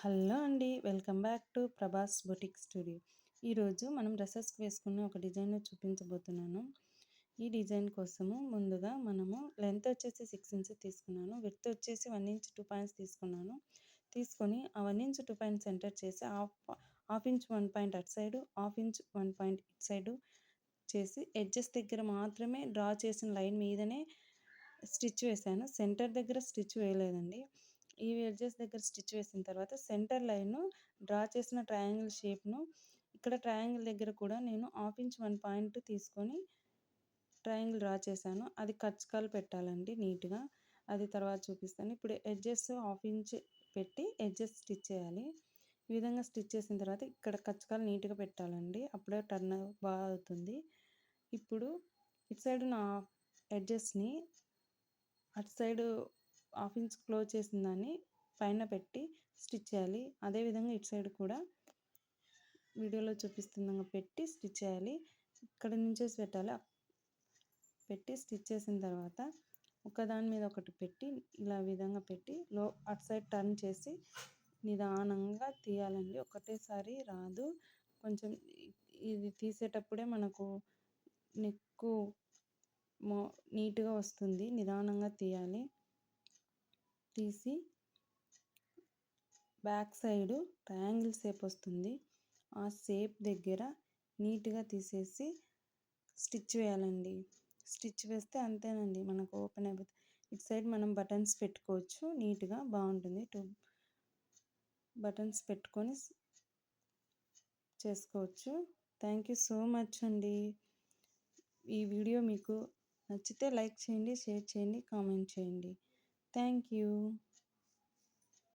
Hello అండి. Welcome back to Prabhas boutique studio. ఈరోజు మనం డ్రెస్సెస్‌కి వేసుకున్న ఒక డిజైన్ చూపించబోతున్నాను. ఈ డిజైన్ కోసము ముందుగా మనము లెంత్ వచ్చేసి 6 ఇంచెస్ తీసుకున్నాను. విడ్త్ వచ్చేసి 1 ఇంచ్ 2 పాయింట్స్ తీసుకున్నాను. తీసుకొని ఆ 1 ఇంచ్ 2 పాయింట్ సెంటర్ చేసి హాఫ్ ఇంచ్ 1 పాయింట్ అటు సైడు, హాఫ్ ఇంచ్ 1 పాయింట్ ఇటు సైడు చేసి ఎడ్జెస్ దగ్గర మాత్రమే డ్రా చేసిన లైన్ మీదనే స్టిచ్ వేశాను. సెంటర్ దగ్గర స్టిచ్ వేయలేదండి. ఈ ఎడ్జెస్ దగ్గర స్టిచ్ వేసిన తర్వాత సెంటర్ లైను డ్రా చేసిన ట్రయాంగిల్ షేప్ను ఇక్కడ ట్రయాంగిల్ దగ్గర కూడా నేను హాఫ్ ఇంచ్ 1 పాయింట్ తీసుకొని ట్రయాంగిల్ డ్రా చేశాను. అది కచ్చకాలు పెట్టాలండి నీట్‌గా. అది తర్వాత చూపిస్తాను. ఇప్పుడు ఎడ్జెస్ హాఫ్ ఇంచ్ పెట్టి ఎడ్జెస్ స్టిచ్ చేయాలి. ఈ విధంగా స్టిచ్ చేసిన తర్వాత ఇక్కడ కచ్చకాలు నీట్‌గా పెట్టాలండి. అప్పుడే టర్న్ బాగా అవుతుంది. ఇప్పుడు ఇటు సైడ్ నా ఎడ్జెస్‌ని అటు సైడు హాఫ్ ఇంచ్ క్లోజ్ చేసిన దాన్ని పైన పెట్టి స్టిచ్ చేయాలి. అదేవిధంగా ఇటు సైడ్ కూడా వీడియోలో చూపిస్తున్న పెట్టి స్టిచ్ చేయాలి. ఇక్కడ నుంచేసి పెట్టాలి. పెట్టి స్టిచ్ చేసిన తర్వాత ఒకదాని మీద ఒకటి పెట్టి ఇలా విధంగా పెట్టి అటు సైడ్ టర్న్ చేసి నిదానంగా తీయాలండి. ఒకటేసారి రాదు. కొంచెం ఇది తీసేటప్పుడే మనకు నెక్కు నీట్‌గా వస్తుంది. నిదానంగా తీయాలి. తీసి బ్యాక్ సైడు ట్రయాంగిల్ షేప్ వస్తుంది. ఆ షేప్ దగ్గర నీట్‌గా తీసేసి స్టిచ్ వేయాలండి. స్టిచ్ వేస్తే అంతేనండి, మనకు ఓపెన్ అయిపోతుంది. ఇటు సైడ్ మనం బటన్స్ పెట్టుకోవచ్చు. నీట్‌గా బాగుంటుంది. 2 బటన్స్ పెట్టుకొని చేసుకోవచ్చు. థ్యాంక్ యూ సో మచ్ అండి. ఈ వీడియో మీకు నచ్చితే లైక్ చేయండి, షేర్ చేయండి, కామెంట్ చేయండి. Thank you.